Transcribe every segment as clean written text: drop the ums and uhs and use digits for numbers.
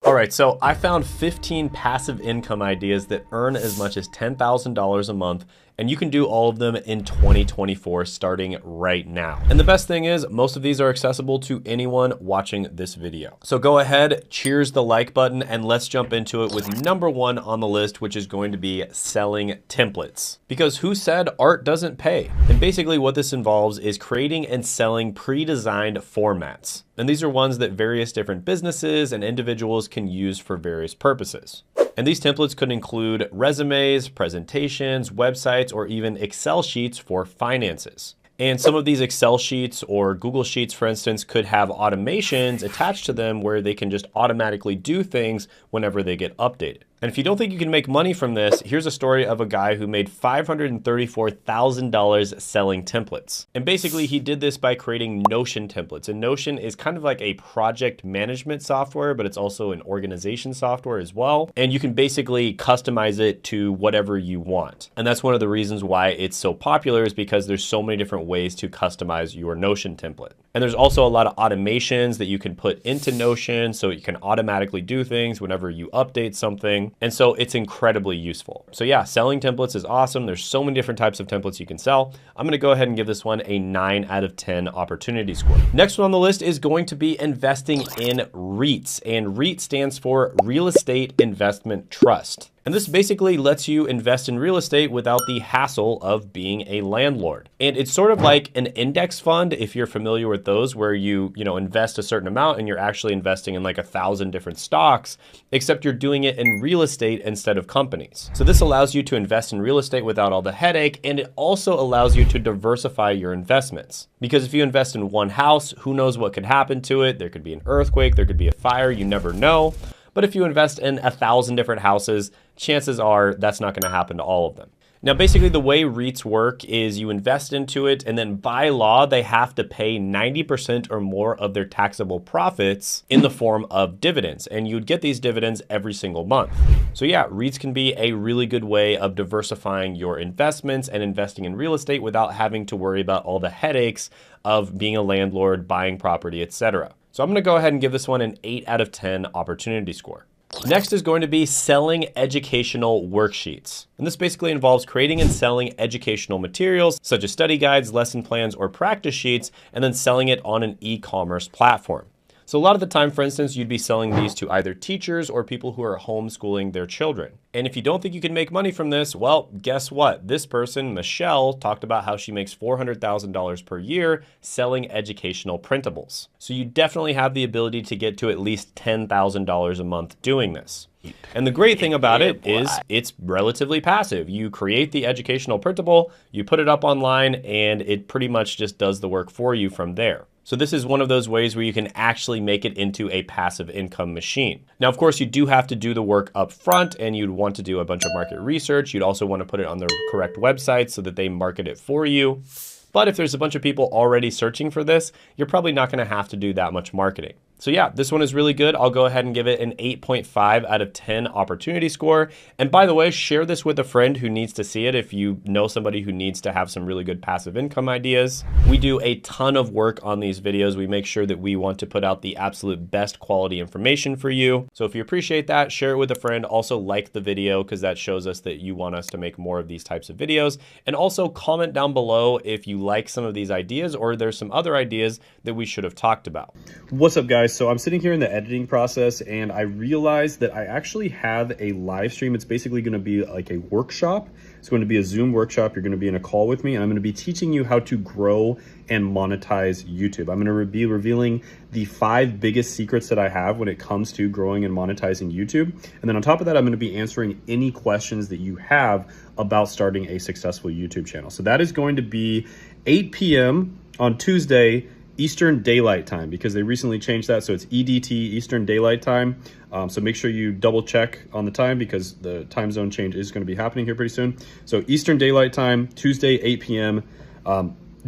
All right, so I found 15 passive income ideas that earn as much as $10,000 a month, and you can do all of them in 2024 starting right now. And the best thing is most of these are accessible to anyone watching this video. So go ahead, cheers the like button, and let's jump into it with number one on the list, which is going to be selling templates. Because who said art doesn't pay? And basically what this involves is creating and selling pre-designed formats. And these are ones that various different businesses and individuals can use for various purposes. And these templates could include resumes, presentations, websites, or even Excel sheets for finances. And some of these Excel sheets or Google Sheets, for instance, could have automations attached to them where they can just automatically do things whenever they get updated. And if you don't think you can make money from this, here's a story of a guy who made $534,000 selling templates. And basically he did this by creating Notion templates. And Notion is kind of like a project management software, but it's also an organization software as well. And you can basically customize it to whatever you want. And that's one of the reasons why it's so popular, is because there's so many different ways to customize your Notion template. And there's also a lot of automations that you can put into Notion so you can automatically do things whenever you update something. And so it's incredibly useful. So yeah, selling templates is awesome. There's so many different types of templates you can sell. I'm gonna go ahead and give this one a 9 out of 10 opportunity score. Next one on the list is going to be investing in REITs. And REIT stands for Real Estate Investment Trust. And this basically lets you invest in real estate without the hassle of being a landlord. And it's sort of like an index fund, if you're familiar with those, where you invest a certain amount and you're actually investing in like 1,000 different stocks, except you're doing it in real estate instead of companies. So this allows you to invest in real estate without all the headache, and it also allows you to diversify your investments. Because if you invest in one house, who knows what could happen to it? There could be an earthquake, there could be a fire, you never know. But if you invest in 1,000 different houses, chances are that's not gonna happen to all of them. Now, basically the way REITs work is you invest into it, and then by law, they have to pay 90% or more of their taxable profits in the form of dividends. And you'd get these dividends every single month. So yeah, REITs can be a really good way of diversifying your investments and investing in real estate without having to worry about all the headaches of being a landlord, buying property, etc. So I'm gonna go ahead and give this one an 8 out of 10 opportunity score. Next is going to be selling educational worksheets. And this basically involves creating and selling educational materials such as study guides, lesson plans, or practice sheets, and then selling it on an e-commerce platform. So a lot of the time, for instance, you'd be selling these to either teachers or people who are homeschooling their children. And if you don't think you can make money from this, well, guess what? This person, Michelle, talked about how she makes $400,000 per year selling educational printables. So you definitely have the ability to get to at least $10,000 a month doing this. And the great thing about it is it's relatively passive. You create the educational printable, you put it up online, and it pretty much just does the work for you from there. So this is one of those ways where you can actually make it into a passive income machine. Now, of course, you do have to do the work up front, and you'd want to do a bunch of market research. You'd also want to put it on the correct website so that they market it for you. But if there's a bunch of people already searching for this, you're probably not going to have to do that much marketing. So yeah, this one is really good. I'll go ahead and give it an 8.5 out of 10 opportunity score. And by the way, share this with a friend who needs to see it if you know somebody who needs to have some really good passive income ideas. We do a ton of work on these videos. We make sure that we want to put out the absolute best quality information for you. So if you appreciate that, share it with a friend. Also like the video, because that shows us that you want us to make more of these types of videos. And also comment down below if you like some of these ideas or there's some other ideas that we should have talked about. What's up, guys? So I'm sitting here in the editing process, and I realized that I actually have a live stream. It's basically going to be like a workshop. It's going to be a Zoom workshop. You're going to be in a call with me, and I'm going to be teaching you how to grow and monetize YouTube. I'm going to be revealing the 5 biggest secrets that I have when it comes to growing and monetizing YouTube. And then on top of that, I'm going to be answering any questions that you have about starting a successful YouTube channel. So that is going to be 8 p.m. on Tuesday, Eastern Daylight Time, because they recently changed that. So it's EDT, Eastern Daylight Time. So make sure you double check on the time, because the time zone change is going to be happening here pretty soon. So Eastern Daylight Time, Tuesday, 8 p.m.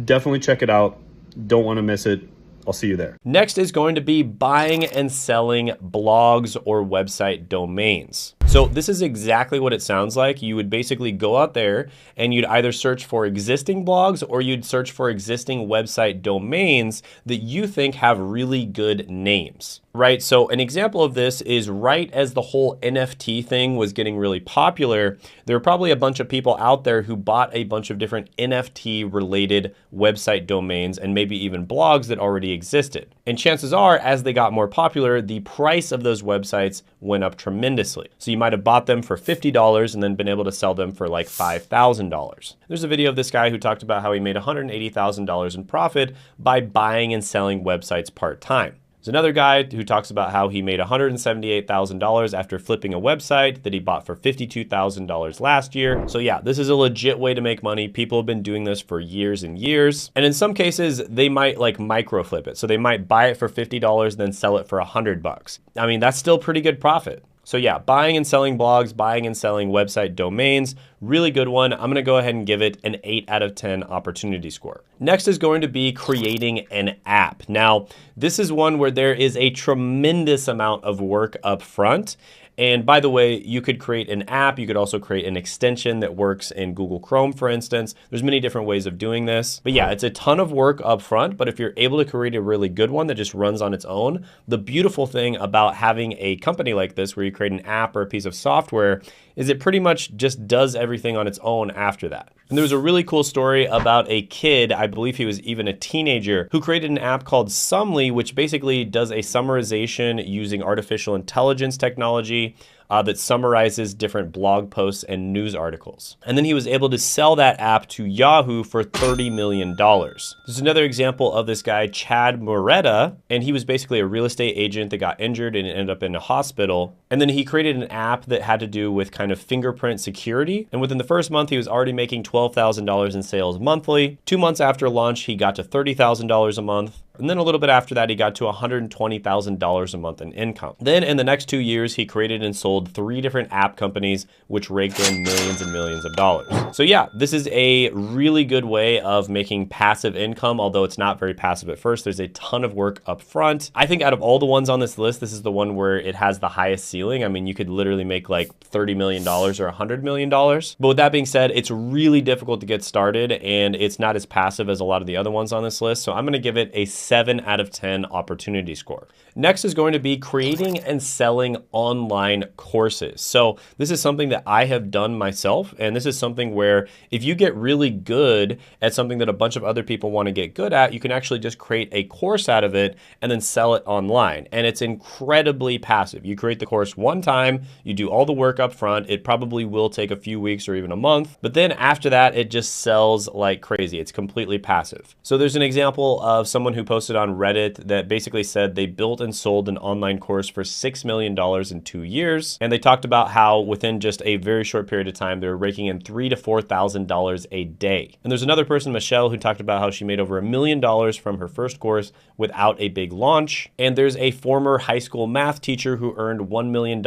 Definitely check it out. Don't want to miss it. I'll see you there. Next is going to be buying and selling blogs or website domains. So this is exactly what it sounds like. You would basically go out there and you'd either search for existing blogs or you'd search for existing website domains that you think have really good names, right? So an example of this is right as the whole NFT thing was getting really popular, there were probably a bunch of people out there who bought a bunch of different NFT related website domains and maybe even blogs that already existed. And chances are, as they got more popular, the price of those websites went up tremendously. So you might have bought them for $50 and then been able to sell them for like $5,000. There's a video of this guy who talked about how he made $180,000 in profit by buying and selling websites part-time. There's another guy who talks about how he made $178,000 after flipping a website that he bought for $52,000 last year. So yeah, this is a legit way to make money. People have been doing this for years and years. And in some cases, they might like micro flip it. So they might buy it for $50 and then sell it for $100. I mean, that's still pretty good profit. So yeah, buying and selling blogs, buying and selling website domains, really good one. I'm gonna go ahead and give it an 8 out of 10 opportunity score. Next is going to be creating an app. Now, this is one where there is a tremendous amount of work up front. And by the way, you could create an app. You could also create an extension that works in Google Chrome, for instance. There's many different ways of doing this. But yeah, it's a ton of work up front. But if you're able to create a really good one that just runs on its own, the beautiful thing about having a company like this where you create an app or a piece of software is it pretty much just does everything on its own after that. And there was a really cool story about a kid, I believe he was even a teenager, who created an app called Sumly, which basically does a summarization using artificial intelligence technology that summarizes different blog posts and news articles. And then he was able to sell that app to Yahoo for $30 million. There's another example of this guy, Chad Moretta, and he was basically a real estate agent that got injured and ended up in a hospital. And then he created an app that had to do with kind of fingerprint security. And within the first month, he was already making $12,000 in sales monthly. 2 months after launch, he got to $30,000 a month. And then a little bit after that, he got to $120,000 a month in income. Then in the next 2 years, he created and sold 3 different app companies, which raked in millions and millions of dollars. So yeah, this is a really good way of making passive income, although it's not very passive at first. There's a ton of work up front. I think out of all the ones on this list, this is the one where it has the highest ceiling. I mean, you could literally make like $30 million or $100 million. But with that being said, it's really difficult to get started and it's not as passive as a lot of the other ones on this list. So I'm gonna give it a 7 out of 10 opportunity score. Next is going to be creating and selling online courses. So this is something that I have done myself. And this is something where if you get really good at something that a bunch of other people want to get good at, you can actually just create a course out of it and then sell it online. And it's incredibly passive. You create the course one time, you do all the work up front. It probably will take a few weeks or even a month. But then after that, it just sells like crazy. It's completely passive. So there's an example of someone who posted on Reddit that basically said they built and sold an online course for $6 million in 2 years. And they talked about how within just a very short period of time, they were raking in $3,000 to $4,000 a day. And there's another person, Michelle, who talked about how she made over $1 million from her first course without a big launch. And there's a former high school math teacher who earned $1 million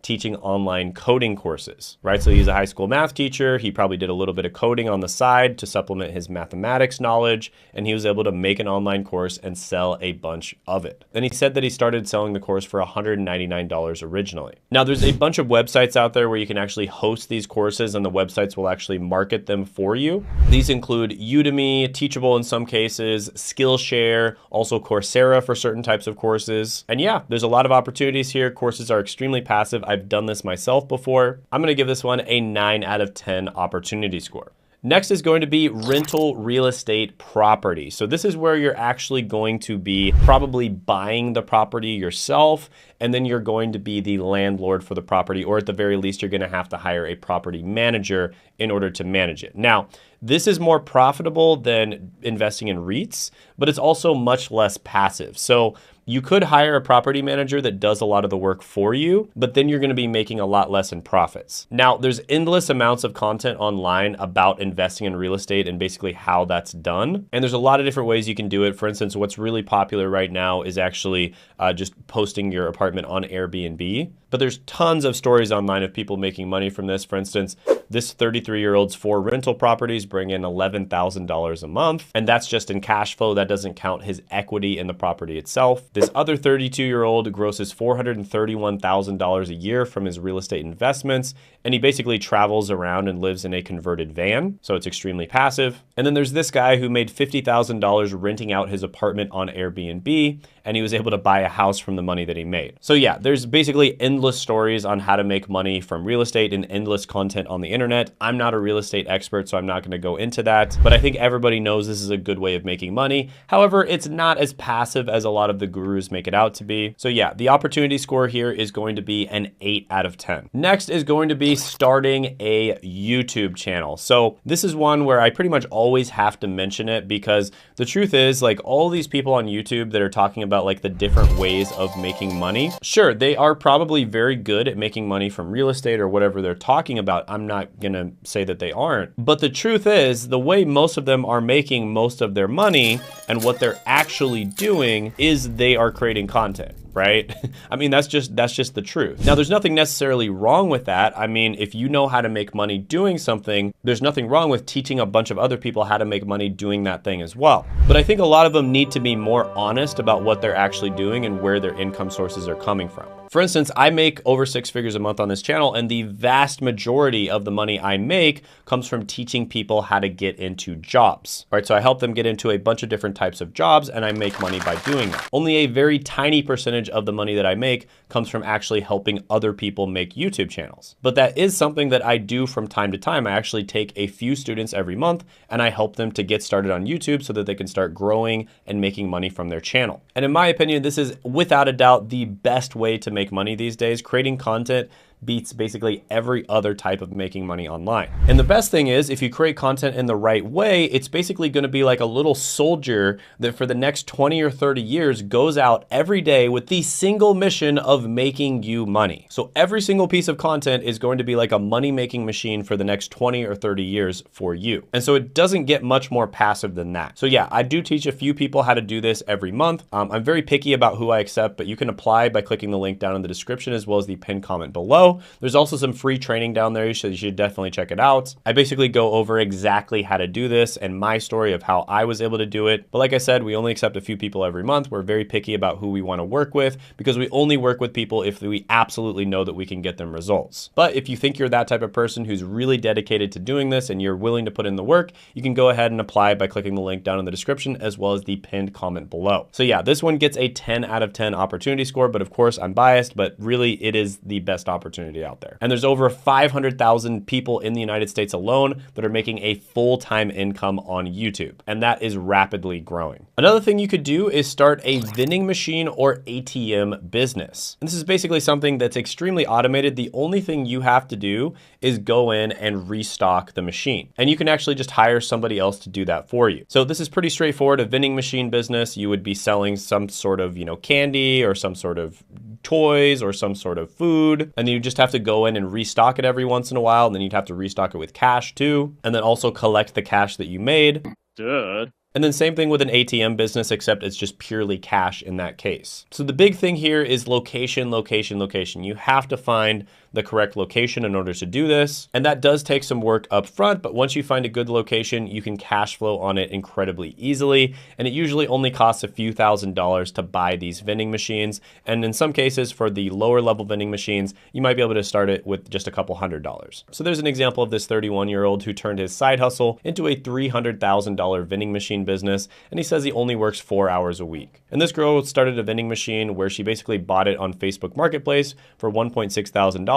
teaching online coding courses, right? So he's a high school math teacher. He probably did a little bit of coding on the side to supplement his mathematics knowledge, and he was able to make an online course and sell a bunch of it. Then he said that he started selling the course for $199 originally. Now there's a bunch of websites out there where you can actually host these courses and the websites will actually market them for you. These include Udemy, Teachable in some cases, Skillshare, also Coursera for certain types of courses. And yeah, there's a lot of opportunities here. Courses are extremely passive. I've done this myself before. I'm gonna give this one a 9 out of 10 opportunity score. Next is going to be rental real estate property. So this is where you're actually going to be probably buying the property yourself, and then you're going to be the landlord for the property, or at the very least, you're gonna have to hire a property manager in order to manage it. Now, this is more profitable than investing in REITs, but it's also much less passive. So you could hire a property manager that does a lot of the work for you, but then you're gonna be making a lot less in profits. Now, there's endless amounts of content online about investing in real estate and basically how that's done. And there's a lot of different ways you can do it. For instance, what's really popular right now is actually just posting your apartment on Airbnb. But there's tons of stories online of people making money from this. For instance, This 33-year-old's 4 rental properties bring in $11,000 a month, and that's just in cash flow. That doesn't count his equity in the property itself. This other 32-year-old grosses $431,000 a year from his real estate investments, and he basically travels around and lives in a converted van, so it's extremely passive. And then there's this guy who made $50,000 renting out his apartment on Airbnb, and he was able to buy a house from the money that he made. So yeah, there's basically endless stories on how to make money from real estate and endless content on the internet. I'm not a real estate expert, so I'm not going to go into that, but I think everybody knows this is a good way of making money. However, it's not as passive as a lot of the gurus make it out to be. So yeah, the opportunity score here is going to be an 8 out of 10. Next is going to be starting a YouTube channel. So this is one where I pretty much always have to mention it, because the truth is, like, all these people on YouTube that are talking about like the different ways of making money, sure, they are probably very good at making money from real estate or whatever they're talking about. I'm not gonna say that they aren't, but the truth is, the way most of them are making most of their money and what they're actually doing is they are creating content, right? I mean, that's just the truth. Now, there's nothing necessarily wrong with that. I mean, if you know how to make money doing something, there's nothing wrong with teaching a bunch of other people how to make money doing that thing as well. But I think a lot of them need to be more honest about what they're actually doing and where their income sources are coming from. For instance, I make over 6 figures a month on this channel, and the vast majority of the money I make comes from teaching people how to get into jobs, right? So I help them get into a bunch of different types of jobs, and I make money by doing that. Only a very tiny percentage of the money that I make comes from actually helping other people make YouTube channels. But that is something that I do from time to time. I actually take a few students every month, and I help them to get started on YouTube so that they can start growing and making money from their channel. And in my opinion, this is without a doubt the best way to make money these days. Creating content beats basically every other type of making money online. And the best thing is, if you create content in the right way, it's basically going to be like a little soldier that for the next 20 or 30 years goes out every day with the single mission of making you money. So every single piece of content is going to be like a money-making machine for the next 20 or 30 years for you. And so it doesn't get much more passive than that. So yeah, I do teach a few people how to do this every month. I'm very picky about who I accept, but you can apply by clicking the link down in the description as well as the pinned comment below. There's also some free training down there, so you should definitely check it out. I basically go over exactly how to do this and my story of how I was able to do it. But like I said, we only accept a few people every month. We're very picky about who we want to work with, because we only work with people if we absolutely know that we can get them results. But if you think you're that type of person who's really dedicated to doing this and you're willing to put in the work, you can go ahead and apply by clicking the link down in the description as well as the pinned comment below. So yeah, this one gets a 10 out of 10 opportunity score, but of course I'm biased, but really it is the best opportunity out there. And there's over 500,000 people in the United States alone that are making a full-time income on YouTube, and that is rapidly growing. Another thing you could do is start a vending machine or ATM business. And this is basically something that's extremely automated. The only thing you have to do is go in and restock the machine. And you can actually just hire somebody else to do that for you. So this is pretty straightforward. A vending machine business, you would be selling some sort of, candy or some sort of toys or some sort of food, and you just have to go in and restock it every once in a while, and then you'd have to restock it with cash too, and then also collect the cash that you made. Duh. And then same thing with an ATM business, except it's just purely cash in that case. So the big thing here is location, location, location. You have to find the correct location in order to do this. And that does take some work up front, but once you find a good location, you can cash flow on it incredibly easily. And it usually only costs a few $1,000s to buy these vending machines. And in some cases, for the lower level vending machines, you might be able to start it with just a couple $100s. So there's an example of this 31-year-old who turned his side hustle into a $300,000 vending machine business. And he says he only works 4 hours a week. And this girl started a vending machine where she basically bought it on Facebook Marketplace for $1.6 thousand,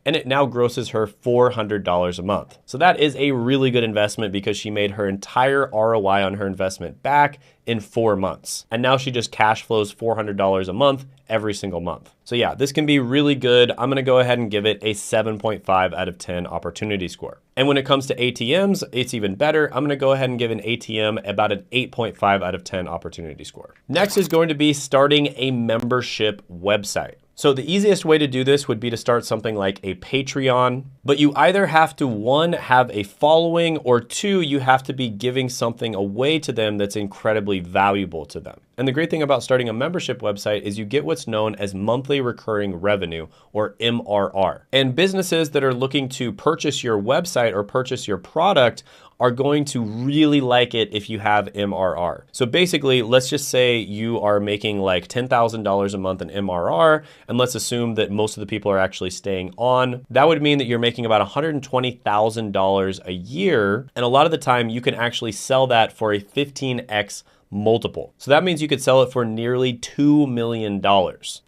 and it now grosses her $400 a month. So that is a really good investment, because she made her entire ROI on her investment back in 4 months. And now she just cash flows $400 a month every single month. So yeah, this can be really good. I'm gonna go ahead and give it a 7.5 out of 10 opportunity score. And when it comes to ATMs, it's even better. I'm gonna go ahead and give an ATM about an 8.5 out of 10 opportunity score. Next is going to be starting a membership website. So the easiest way to do this would be to start something like a Patreon, but you either have to, one, have a following, or two, you have to be giving something away to them that's incredibly valuable to them. And the great thing about starting a membership website is you get what's known as monthly recurring revenue, or MRR. And businesses that are looking to purchase your website or purchase your product are going to really like it if you have MRR. So basically, let's just say you are making like $10,000 a month in MRR, and let's assume that most of the people are actually staying on. That would mean that you're making about $120,000 a year, and a lot of the time you can actually sell that for a 15x multiple. So that means you could sell it for nearly $2 million.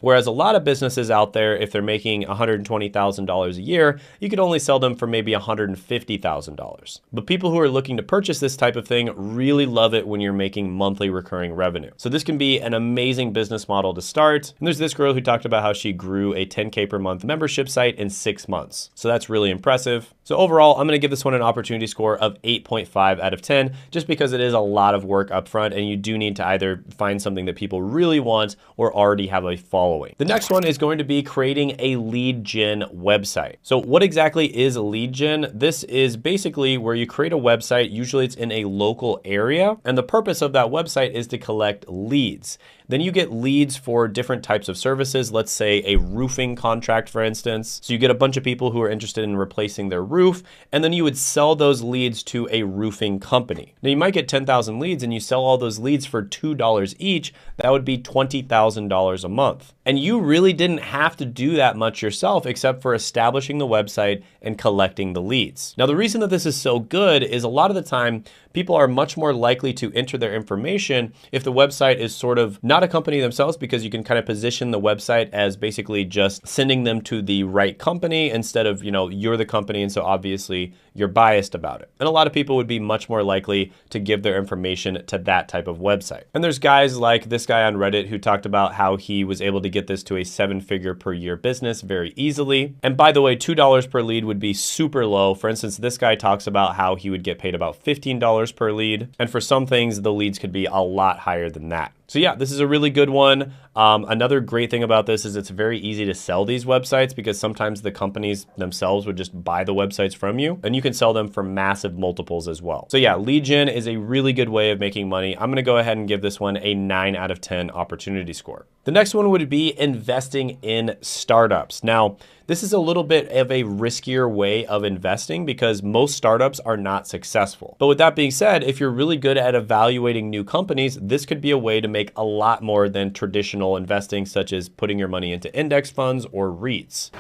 Whereas a lot of businesses out there, if they're making $120,000 a year, you could only sell them for maybe $150,000. But people who are looking to purchase this type of thing really love it when you're making monthly recurring revenue. So this can be an amazing business model to start. And there's this girl who talked about how she grew a 10K per month membership site in 6 months. So that's really impressive. So overall, I'm gonna give this one an opportunity score of 8.5 out of 10, just because it is a lot of work up front and you do need to either find something that people really want or already have a following. The next one is going to be creating a lead gen website. So what exactly is lead gen? This is basically where you create a website, usually it's in a local area, and the purpose of that website is to collect leads. Then you get leads for different types of services. Let's say a roofing contract, for instance. So you get a bunch of people who are interested in replacing their roof, and then you would sell those leads to a roofing company. Now you might get 10,000 leads and you sell all those leads for $2 each. That would be $20,000 a month. And you really didn't have to do that much yourself except for establishing the website and collecting the leads. Now the reason that this is so good is a lot of the time people are much more likely to enter their information if the website is sort of not a company themselves, because you can kind of position the website as basically just sending them to the right company instead of, you're the company, and so obviously you're biased about it. And a lot of people would be much more likely to give their information to that type of website. And there's guys like this guy on Reddit who talked about how he was able to get this to a 7-figure per year business very easily. And by the way, $2 per lead would be super low. For instance, this guy talks about how he would get paid about $15 per lead. And for some things, the leads could be a lot higher than that. So yeah, this is a really good one. Another great thing about this is it's very easy to sell these websites because sometimes the companies themselves would just buy the websites from you, and you can sell them for massive multiples as well. So yeah, lead gen is a really good way of making money. I'm gonna go ahead and give this one a 9 out of 10 opportunity score. The next one would be investing in startups. Now, this is a little bit of a riskier way of investing because most startups are not successful. But with that being said, if you're really good at evaluating new companies, this could be a way to make a lot more than traditional investing, such as putting your money into index funds or REITs.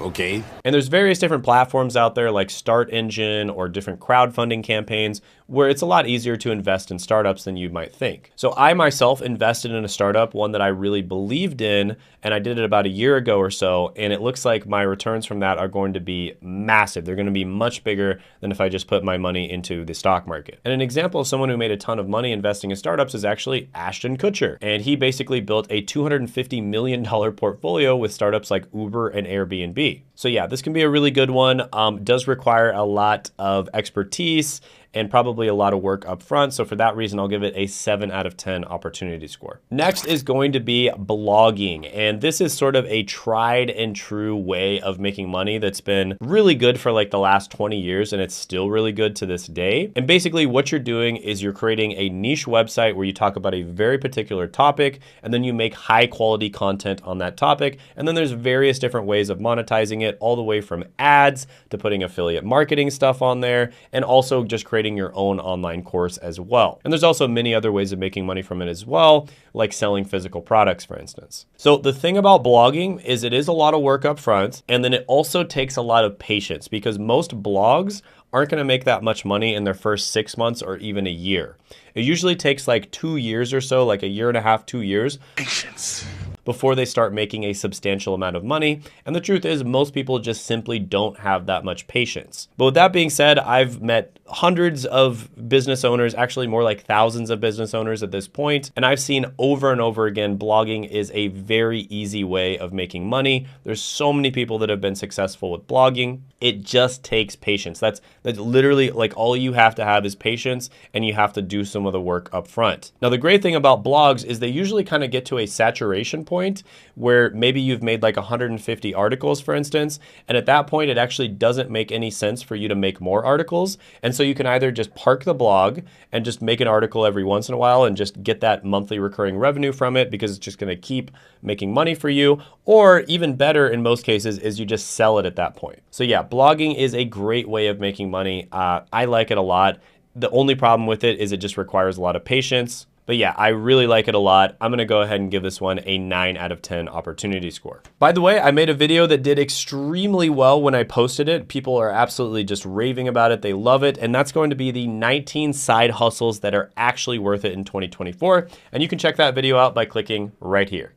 Okay. And there's various different platforms out there like Start Engine or different crowdfunding campaigns where it's a lot easier to invest in startups than you might think. So I myself invested in a startup, one that I really believed in, and I did it about a year ago or so, and it looks like my returns from that are going to be massive. They're going to be much bigger than if I just put my money into the stock market. And an example of someone who made a ton of money investing in startups is actually Ashton Kutcher. And he basically built a $250 million portfolio with startups like Uber and Airbnb. So yeah, this can be a really good one. Does require a lot of expertise and probably a lot of work up front. So for that reason, I'll give it a 7 out of 10 opportunity score. Next is going to be blogging. And this is sort of a tried and true way of making money that's been really good for like the last 20 years, and it's still really good to this day. And basically what you're doing is you're creating a niche website where you talk about a very particular topic, and then you make high quality content on that topic. And then there's various different ways of monetizing it, all the way from ads to putting affiliate marketing stuff on there, and also just creating your own online course as well. And there's also many other ways of making money from it as well, like selling physical products, for instance. So the thing about blogging is it is a lot of work up front, and then it also takes a lot of patience because most blogs aren't going to make that much money in their first 6 months or even a year. It usually takes like 2 years or so, like a year and a half, 2 years. Patience. Before they start making a substantial amount of money. And the truth is most people just simply don't have that much patience. But with that being said, I've met hundreds of business owners, actually more like thousands of business owners at this point. And I've seen over and over again, blogging is a very easy way of making money. There's so many people that have been successful with blogging. It just takes patience. That's literally like all you have to have is patience, and you have to do some of the work up front. Now, the great thing about blogs is they usually kind of get to a saturation point point where maybe you've made like 150 articles, for instance, and at that point, it actually doesn't make any sense for you to make more articles. And so you can either just park the blog and just make an article every once in a while and just get that monthly recurring revenue from it because it's just going to keep making money for you. Or even better in most cases is you just sell it at that point. So yeah, blogging is a great way of making money. I like it a lot. The only problem with it is it just requires a lot of patience. But yeah, I really like it a lot. I'm gonna go ahead and give this one a 9 out of 10 opportunity score. By the way, I made a video that did extremely well when I posted it. People are absolutely just raving about it. They love it. And that's going to be the 19 side hustles that are actually worth it in 2024. And you can check that video out by clicking right here.